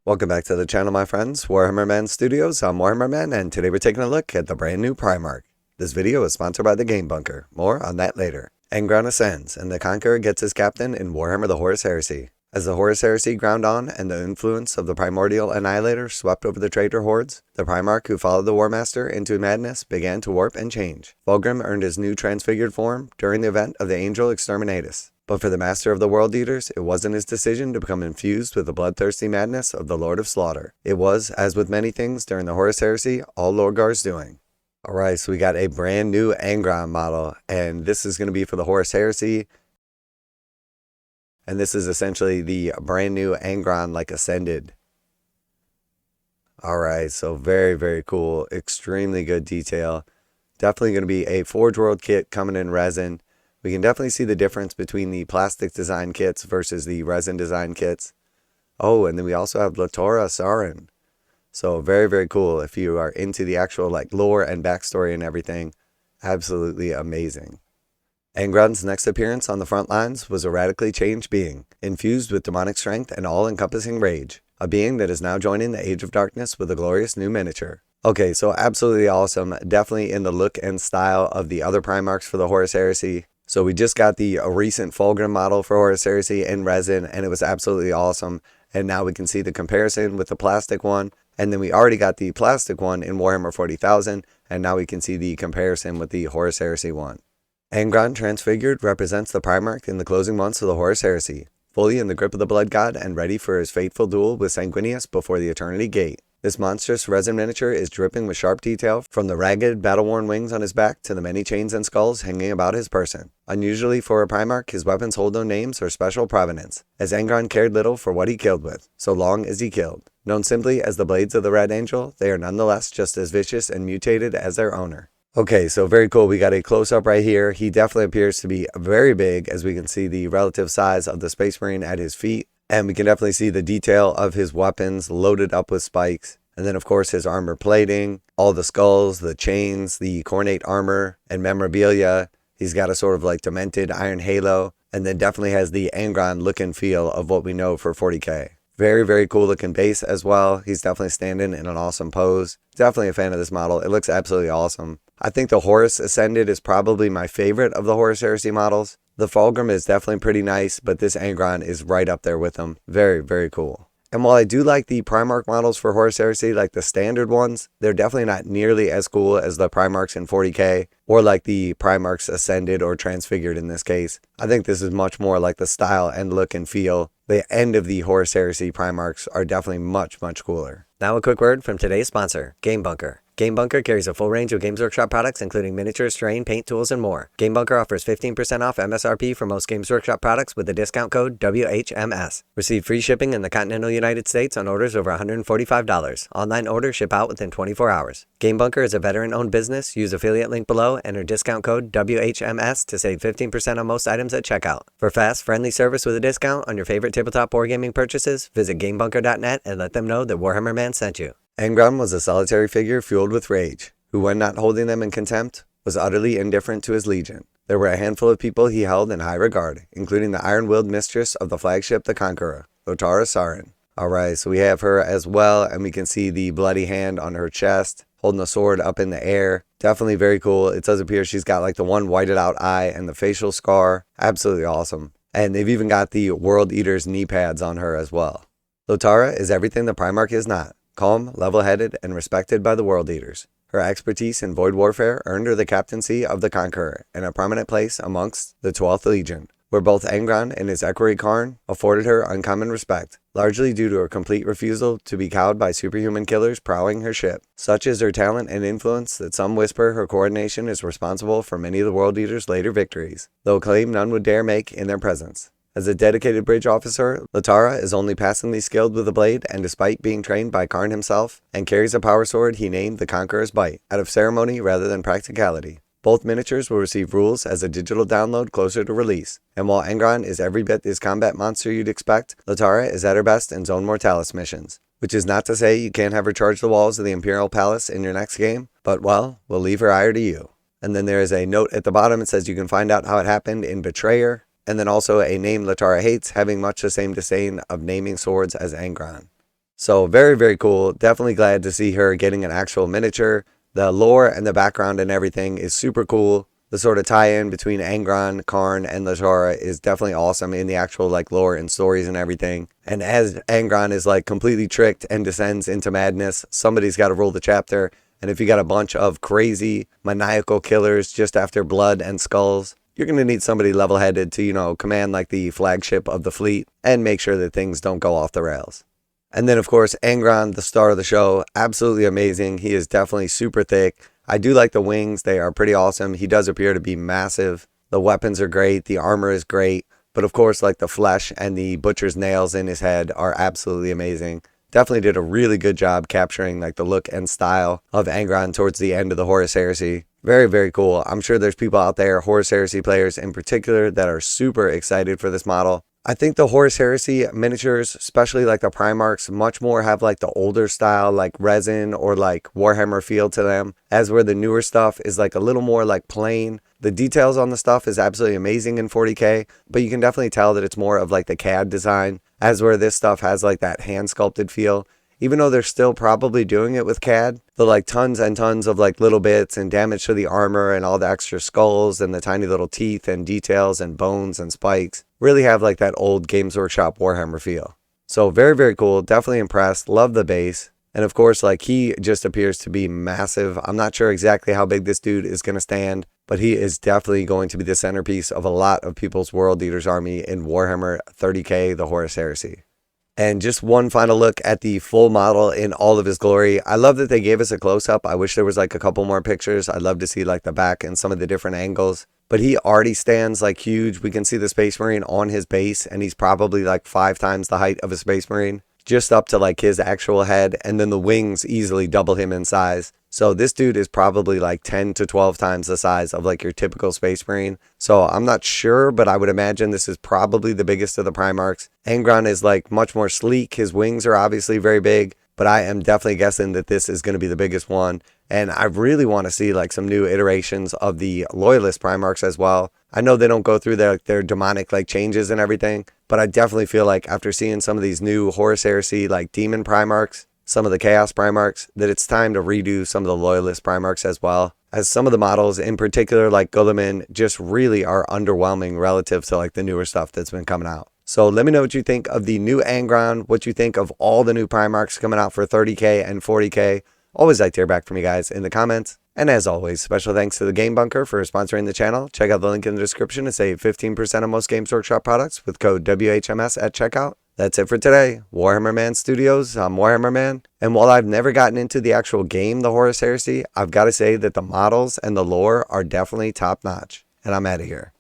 Welcome back to the channel, my friends. Warhammer Man Studios, I'm Warhammer Man, and today we're taking a look at the brand new Primarch. This video is sponsored by the Game Bunker. More on that later. Angron ascends, and the Conqueror gets his captain in Warhammer the Horus Heresy. As the Horus Heresy ground on, and the influence of the primordial annihilator swept over the traitor hordes, the Primarch who followed the Warmaster into madness began to warp and change. Fulgrim earned his new transfigured form during the event of the Angel Exterminatus. But for the Master of the World Eaters, it wasn't his decision to become infused with the bloodthirsty madness of the Lord of Slaughter. It was, as with many things during the Horus Heresy, all Lorgar's doing. Alright, so we got a brand new Angron model, and this is going to be for the Horus Heresy. And this is essentially the brand new Angron, like Ascended. Alright, so very cool. Extremely good detail. Definitely going to be a Forgeworld kit coming in resin. We can definitely see the difference between the plastic design kits versus the resin design kits. Oh, and then we also have Lotara Sarrin. So very cool. If you are into the actual lore and backstory and everything, absolutely amazing. Angron's next appearance on the front lines was a radically changed being, infused with demonic strength and all-encompassing rage. A being that is now joining the Age of Darkness with a glorious new miniature. Okay, so absolutely awesome. Definitely in the look and style of the other Primarchs for the Horus Heresy. So we just got the recent Fulgrim model for Horus Heresy in resin, and it was absolutely awesome. And now we can see the comparison with the plastic one. And then we already got the plastic one in Warhammer 40,000, and now we can see the comparison with the Horus Heresy one. Angron Transfigured represents the Primarch in the closing months of the Horus Heresy, fully in the grip of the Blood God and ready for his fateful duel with Sanguinius before the Eternity Gate. This monstrous resin miniature is dripping with sharp detail from the ragged, battle-worn wings on his back to the many chains and skulls hanging about his person. Unusually for a Primarch, his weapons hold no names or special provenance, as Angron cared little for what he killed with, so long as he killed. Known simply as the Blades of the Red Angel, they are nonetheless just as vicious and mutated as their owner. Okay, so very cool. We got a close-up right here. He definitely appears to be very big, as we can see the relative size of the Space Marine at his feet. And we can definitely see the detail of his weapons loaded up with spikes. And then, of course, his armor plating, all the skulls, the chains, the cornate armor, and memorabilia. He's got a sort of demented iron halo. And then definitely has the Angron look and feel of what we know for 40k. Very cool looking base as well. He's definitely standing in an awesome pose. Definitely a fan of this model. It looks absolutely awesome. I think the Horus Ascended is probably my favorite of the Horus Heresy models. The Fulgrim is definitely pretty nice, but this Angron is right up there with them. Very cool. And while I do like the Primarch models for Horus Heresy, like the standard ones, they're definitely not nearly as cool as the Primarchs in 40k, or like the Primarchs Ascended or Transfigured in this case. I think this is much more like the style and look and feel. The end of the Horus Heresy Primarchs are definitely much cooler. Now a quick word from today's sponsor, Game Bunker. Game Bunker carries a full range of Games Workshop products, including miniatures, terrain, paint tools, and more. Game Bunker offers 15% off MSRP for most Games Workshop products with the discount code WHMS. Receive free shipping in the continental United States on orders over $145. Online orders ship out within 24 hours. Game Bunker is a veteran-owned business. Use affiliate link below, enter discount code WHMS to save 15% on most items at checkout. For fast, friendly service with a discount on your favorite tabletop wargaming purchases, visit GameBunker.net and let them know that Warhammer Man sent you. Angron was a solitary figure fueled with rage, who when not holding them in contempt, was utterly indifferent to his legion. There were a handful of people he held in high regard, including the iron-willed mistress of the flagship, the Conqueror, Lotara Sarrin. Alright, so we have her as well, and we can see the bloody hand on her chest, holding a sword up in the air. Definitely very cool. It does appear she's got the one whited out eye and the facial scar. Absolutely awesome. And they've even got the World Eater's knee pads on her as well. Lotara is everything the Primarch is not. Calm, level-headed, and respected by the World Eaters. Her expertise in void warfare earned her the captaincy of the Conqueror and a prominent place amongst the 12th Legion, where both Angron and his equerry Karn afforded her uncommon respect, largely due to her complete refusal to be cowed by superhuman killers prowling her ship. Such is her talent and influence that some whisper her coordination is responsible for many of the World Eaters' later victories, though a claim none would dare make in their presence. As a dedicated bridge officer, Lotara is only passingly skilled with the blade, and despite being trained by Karn himself, and carries a power sword he named the Conqueror's Bite, out of ceremony rather than practicality. Both miniatures will receive rules as a digital download closer to release, and while Angron is every bit this combat monster you'd expect, Lotara is at her best in Zone Mortalis missions. Which is not to say you can't have her charge the walls of the Imperial Palace in your next game, but well, we'll leave her ire to you. And then there is a note at the bottom. It says you can find out how it happened in Betrayer, and then also a name Lotara hates, having much the same disdain of naming swords as Angron. So very, very cool. Definitely glad to see her getting an actual miniature. The lore and the background and everything is super cool. The sort of tie-in between Angron, Karn, and Lotara is definitely awesome in the actual like lore and stories and everything. And as Angron is like completely tricked and descends into madness, somebody's got to rule the chapter. And if you got a bunch of crazy, maniacal killers just after blood and skulls, you're going to need somebody level-headed to, you know, command like the flagship of the fleet and make sure that things don't go off the rails. And then, of course, Angron, the star of the show, absolutely amazing. He is definitely super thick. I do like the wings. They are pretty awesome. He does appear to be massive. The weapons are great. The armor is great. But of course, like the flesh and the butcher's nails in his head are absolutely amazing. Definitely did a really good job capturing like the look and style of Angron towards the end of the Horus Heresy. Very, very cool. I'm sure there's people out there, Horus Heresy players in particular, that are super excited for this model. I think the Horus Heresy miniatures, especially like the Primarchs, much more have like the older style, like resin or like Warhammer feel to them, as where the newer stuff is like a little more like plain. The details on the stuff is absolutely amazing in 40K, but you can definitely tell that it's more of like the CAD design, as where this stuff has like that hand sculpted feel. Even though they're still probably doing it with CAD, the like tons and tons of like little bits and damage to the armor and all the extra skulls and the tiny little teeth and details and bones and spikes really have like that old Games Workshop Warhammer feel. So very, very cool. Definitely impressed. Love the base. And of course, like he just appears to be massive. I'm not sure exactly how big this dude is going to stand, but he is definitely going to be the centerpiece of a lot of people's World Eaters army in Warhammer 30K, the Horus Heresy. And just one final look at the full model in all of his glory. I love that they gave us a close-up. I wish there was like a couple more pictures. I'd love to see like the back and some of the different angles. But he already stands like huge. We can see the Space Marine on his base, and he's probably like 5 times the height of a Space Marine, just up to like his actual head. And then the wings easily double him in size. So this dude is probably like 10 to 12 times the size of like your typical Space Marine. So I'm not sure, but I would imagine this is probably the biggest of the Primarchs. Angron is like much more sleek. His wings are obviously very big, but I am definitely guessing that this is going to be the biggest one. And I really want to see like some new iterations of the Loyalist Primarchs as well. I know they don't go through their demonic like changes and everything, but I definitely feel like after seeing some of these new Horus Heresy like Demon Primarchs, some of the Chaos Primarchs, that it's time to redo some of the Loyalist Primarchs as well. As some of the models, in particular like Guilliman, just really are underwhelming relative to like the newer stuff that's been coming out. So let me know what you think of the new Angron, what you think of all the new Primarchs coming out for 30K and 40K. Always like to hear back from you guys in the comments. And as always, special thanks to the Game Bunker for sponsoring the channel. Check out the link in the description to save 15% on most Games Workshop products with code WHMS at checkout. That's it for today. Warhammer Man Studios, I'm Warhammer Man. And while I've never gotten into the actual game, the Horus Heresy, I've got to say that the models and the lore are definitely top notch. And I'm out of here.